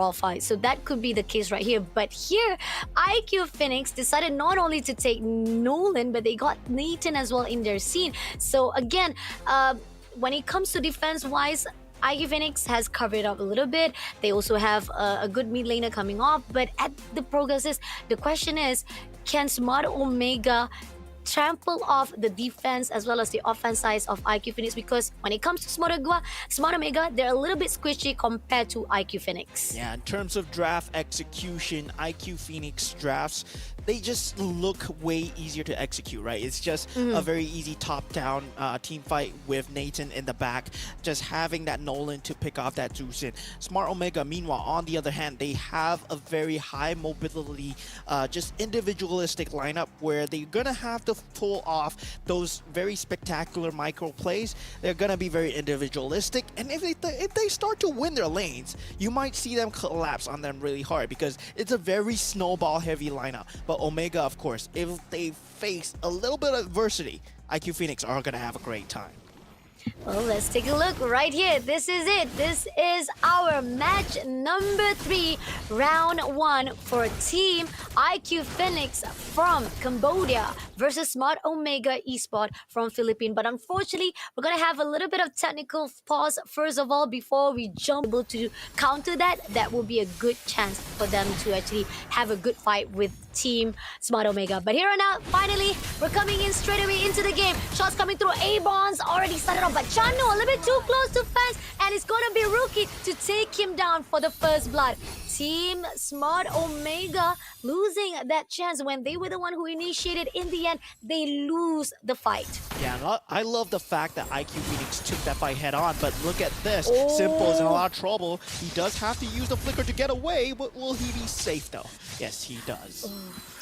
all fight. So that could be the case right here. But here, IQ Phoenix decided not only to take Nolan, but they got Nathan as well in their scene. So again, when it comes to defense-wise, IQ Phoenix has covered up a little bit. They also have a good mid laner coming off. But at the progresses, the question is, can Smart Omega trample off the defense as well as the offense size of IQ Phoenix? Because when it comes to Smart Omega, they're a little bit squishy compared to IQ Phoenix. Yeah, in terms of draft execution, IQ Phoenix drafts, they just look way easier to execute, right? It's just a very easy top-down team fight with Nathan in the back, just having that Nolan to pick off that Zeus in. Smart Omega, meanwhile, on the other hand, they have a very high mobility, just individualistic lineup where they're gonna have to pull off those very spectacular micro plays. They're gonna be very individualistic, and if they start to win their lanes, you might see them collapse on them really hard because it's a very snowball-heavy lineup. But Omega, of course, if they face a little bit of adversity, IQ Phoenix are gonna have a great time. Well, let's take a look right here. This is it. This is our match number 3, round 1 for Team IQ Phoenix from Cambodia versus Smart Omega Esport from Philippines. But unfortunately, we're going to have a little bit of technical pause first of all before we jump able to counter that. That will be a good chance for them to actually have a good fight with Team Smart Omega. But here and now, finally, we're coming in straight away into the game. Shots coming through. A-Bonds already started off, but Chanu a little bit too close to fence, and it's going to be Rookie to take him down for the first blood. Team Smart Omega losing that chance when they were the one who initiated. In the end, they lose the fight. Yeah, I love the fact that IQ Phoenix took that fight head on, but look at this. Simple is in a lot of trouble. He does have to use the flicker to get away, but will he be safe though? Yes, he does.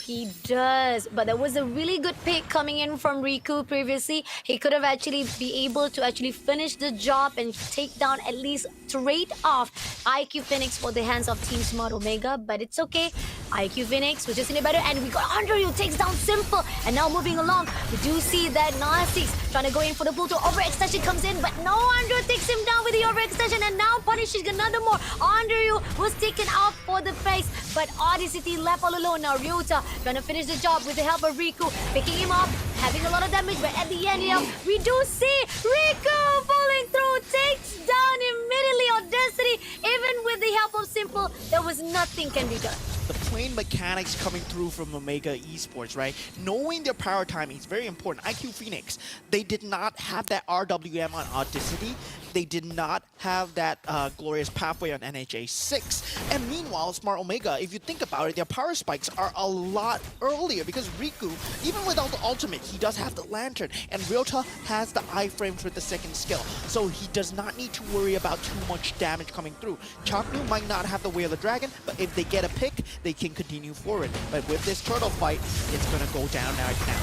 He does, but there was a really good pick coming in from Riku previously. He could have actually be able to actually finish the job and take down, at least trade off IQ Phoenix for the hands of Team Smart Omega, but it's okay. IQ Phoenix was just in it better, and we got Andre who takes down Simple. And now moving along, we do see that Nasix trying to go in for the pull to overextension comes in, but no, Andre takes him down with the overextension, and now punishing another more. Andre was taken out for the face, but Odyssey left all alone. Now Ryota trying to finish the job with the help of Riku, picking him up, having a lot of damage, but at the end here, we do see Riku falling through, takes down immediately Audacity. Even with the help of Simple, there was nothing can be done. The plane mechanics coming through from Omega Esports, right? Knowing their power timing is very important. IQ Phoenix, they did not have that RWM on Audacity. They did not have that glorious pathway on NHA 6. And meanwhile, Smart Omega, if you think about it, their power spikes are a lot earlier because Riku, even without the ultimate, he does have the Lantern. And Ryota has the iframes with the second skill. So he does not need to worry about too much damage coming through. Chaknu might not have the Way of the Dragon, but if they get a pick, they can continue forward. But with this turtle fight, it's going to go down right now.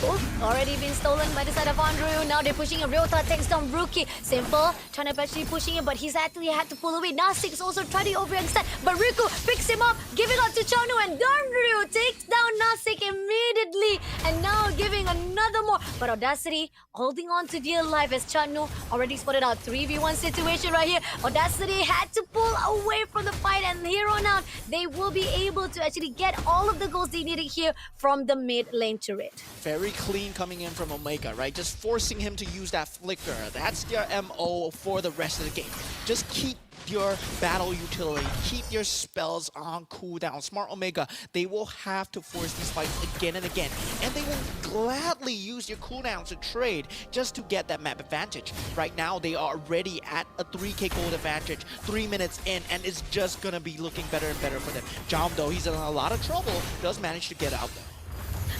Both already been stolen by the side of Andrew. Now they're pushing a Ryota takes down Rookie. Simple trying to actually pushing him, but he's actually had to pull away. Now Six also tried to overextend, but Riku picks him up, giving up to Chanu, and Andrew takes down Nasik immediately, and now giving another more. But Audacity holding on to dear life as Chanu already spotted out 3v1 situation right here. Audacity had to pull away from the fight, and here on out, they will be able to actually get all of the goals they needed here from the mid lane turret. Very clean coming in from Omega, right? Just forcing him to use that flicker. That's their MO for the rest of the game. Just keep your battle utility, keep your spells on cooldown. Smart Omega, they will have to force these fights again and again, and they will gladly use your cooldowns to trade just to get that map advantage. Right now, they are already at a 3k gold advantage, 3 minutes in, and it's just gonna be looking better and better for them. Jam, though, he's in a lot of trouble, does manage to get out there.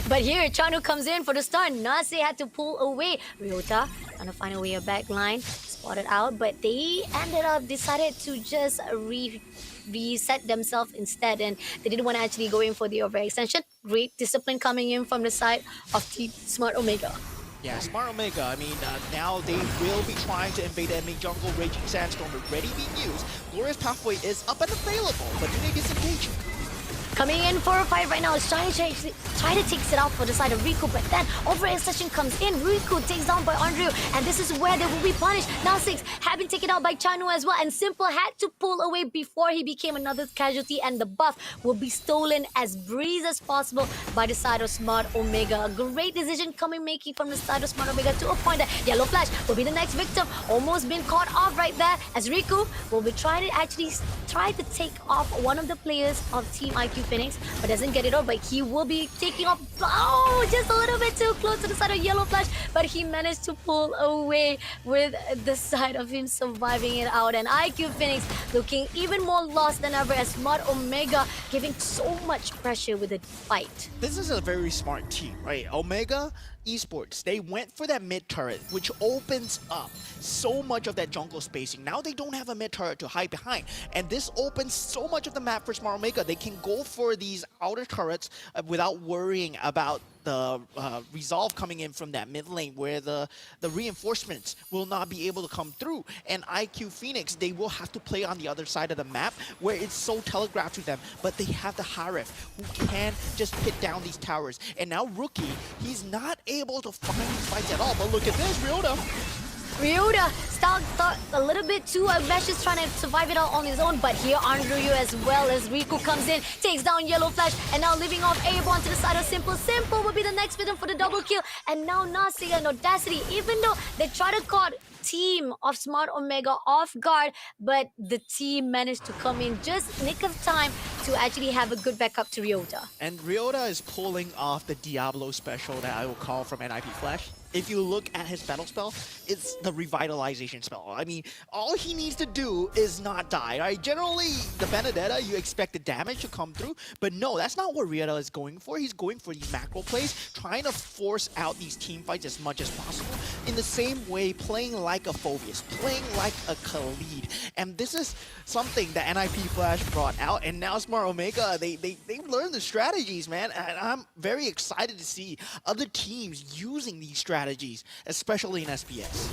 But here, Chanu comes in for the start. Nase had to pull away. Ryota trying to find a way a back line. Spotted out, but they ended up decided to just reset themselves instead, and they didn't want to actually go in for the overextension. Great discipline coming in from the side of Team Smart Omega. Yeah, Smart Omega, I mean, now they will be trying to invade enemy jungle. Raging Sandstorm already being used. Glorious Pathway is up and available, but do they disengage? Coming in for a fight right now is trying to try to take it out for the side of Riku, but then overextension comes in. Riku takes down by Andrew, and this is where they will be punished. Now Six have been taken out by Chanu as well, and Simple had to pull away before he became another casualty, and the buff will be stolen as breeze as possible by the side of Smart Omega. A great decision making from the side of Smart Omega to a point that Yellow Flash will be the next victim. Almost been caught off right there, as Riku will be trying to actually try to take off one of the players of Team IQ Phoenix, but doesn't get it off. But he will be taking off, just a little bit too close to the side of Yellow Flash, but he managed to pull away with the side of him surviving it out. And IQ Phoenix looking even more lost than ever, as Smart Omega giving so much pressure with the fight. This is a very smart team, right? Omega Esports, they went for that mid turret, which opens up so much of that jungle spacing. Now they don't have a mid turret to hide behind, and this opens so much of the map for Smart Omega. They can go for these outer turrets without worrying about the resolve coming in from that mid lane, where the reinforcements will not be able to come through. And IQ Phoenix, they will have to play on the other side of the map, where it's so telegraphed to them, but they have the Harif who can just hit down these towers. And now Rookie, he's not able to find these fights at all. But look at this, Ryota thought a little bit too ambitious, trying to survive it all on his own, but here Andrew as well, as Riku comes in, takes down Yellow Flash, and now leaving off Airborne to the side of Simple. Simple will be the next victim for the double kill, and now Nasi and Audacity, even though they try to caught team of Smart Omega off guard, but the team managed to come in just nick of time to actually have a good backup to Ryota. And Ryota is pulling off the Diablo special that I will call from NIP Flash. If you look at his battle spell, it's the revitalization spell. I mean, all he needs to do is not die, right? Generally, the Benedetta, you expect the damage to come through, but no, that's not what Ryota is going for. He's going for these macro plays, trying to force out these team fights as much as possible. In the same way, playing like a Phobius, playing like a Khalid. And this is something that NIP Flash brought out, and now Smart Omega, they've learned the strategies, man. And I'm very excited to see other teams using these strategies, especially in SPS.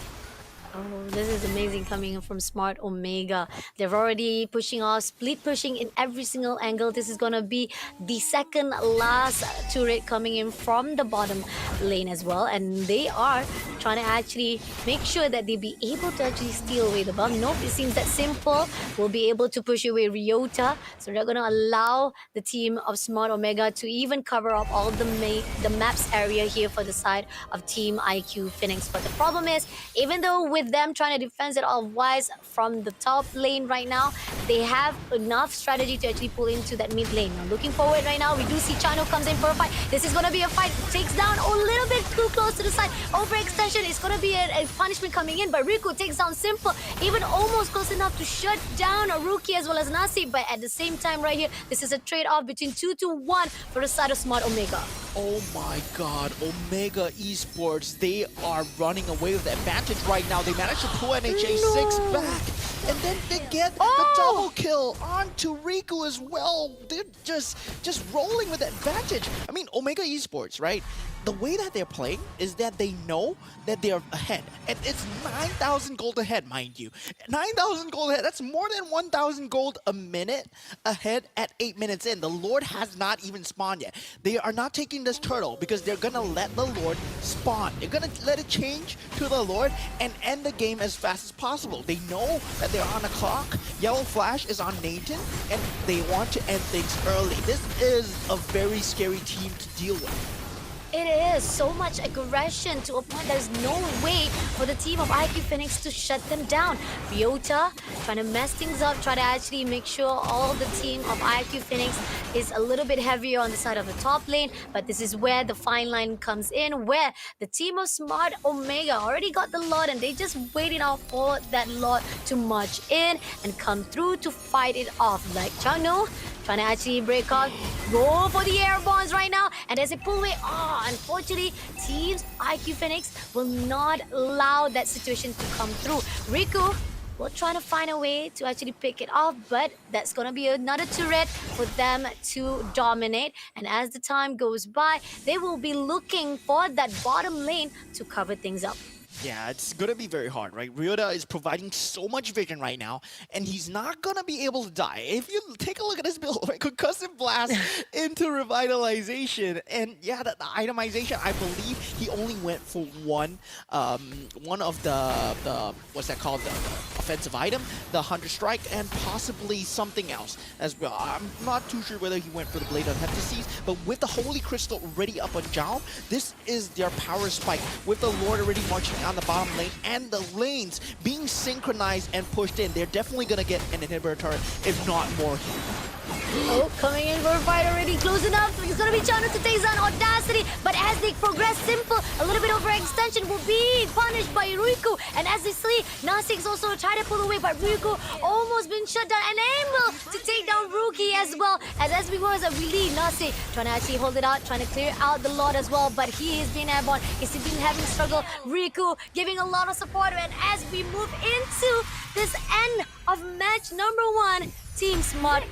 Oh, this is amazing coming in from Smart Omega. They're already pushing off, split pushing in every single angle. This is going to be the second last turret coming in from the bottom lane as well. And they are trying to actually make sure that they'll be able to actually steal away the buff. Nope, it seems that Simple will be able to push away Ryota. So they're going to allow the team of Smart Omega to even cover up all the maps area here for the side of Team IQ Phoenix. But the problem is, even though with them trying to defend it all wise from the top lane right now, they have enough strategy to actually pull into that mid lane. Now looking forward right now, we do see Chano comes in for a fight. This is going to be a fight. Takes down a little bit too close to the side. Overextension is going to be a punishment coming in, but Riku takes down Simple, even almost close enough to shut down a Rookie as well as Nasi. But at the same time right here, this is a trade-off between 2-1 for the side of Smart Omega. Oh my god, Omega Esports, they are running away with the advantage right now. They managed to pull NHA 6 back, and then they get the double kill onto Riku as well. They're just rolling with the advantage. I mean, Omega Esports, right? The way that they're playing is that they know that they're ahead. And it's 9,000 gold ahead, mind you. 9,000 gold ahead. That's more than 1,000 gold a minute ahead at 8 minutes in. The Lord has not even spawned yet. They are not taking this turtle because they're going to let the Lord spawn. They're going to let it change to the Lord and end the game as fast as possible. They know that they're on the clock. Yellow Flash is on Nathan, and they want to end things early. This is a very scary team to deal with. It is so much aggression to a point there's no way for the team of IQ Phoenix to shut them down. Ryota trying to mess things up, try to actually make sure all the team of IQ Phoenix is a little bit heavier on the side of the top lane. But this is where the fine line comes in, where the team of Smart Omega already got the Lord, and they just waiting out for that Lord to march in and come through to fight it off. Like Chano trying to actually break off, go for the air bonds right now, and as they pull away, unfortunately, teams IQ Phoenix will not allow that situation to come through. Riku will try to find a way to actually pick it off, but that's going to be another turret for them to dominate. And as the time goes by, they will be looking for that bottom lane to cover things up. Yeah, it's gonna be very hard, right? Ryuda is providing so much vision right now, and he's not gonna be able to die. If you take a look at his build, right? Concussive Blast into Revitalization, and yeah, the itemization, I believe he only went for one of the what's that called? The offensive item, the Hunter Strike, and possibly something else as well. I'm not too sure whether he went for the Blade of Heptases, but with the Holy Crystal already up on Zhao, this is their power spike. With the Lord already marching on the bottom lane and the lanes being synchronized and pushed in, they're definitely gonna get an inhibitor turret, if not more. Oh, coming in for a fight already, close enough. It's gonna be Chano to take on Audacity, but as they progress, Simple, a little bit overextension will be punished by Ruiku. And as they see, Nasik's also trying to pull away, but Ruiku almost been shut down and able to take down Rookie as well. As we was a relief, Nasik trying to actually hold it out, trying to clear out the Lord as well, but he is being airborne. He's been having struggle. Riku giving a lot of support, and as we move into this end of match number 1, Team Smart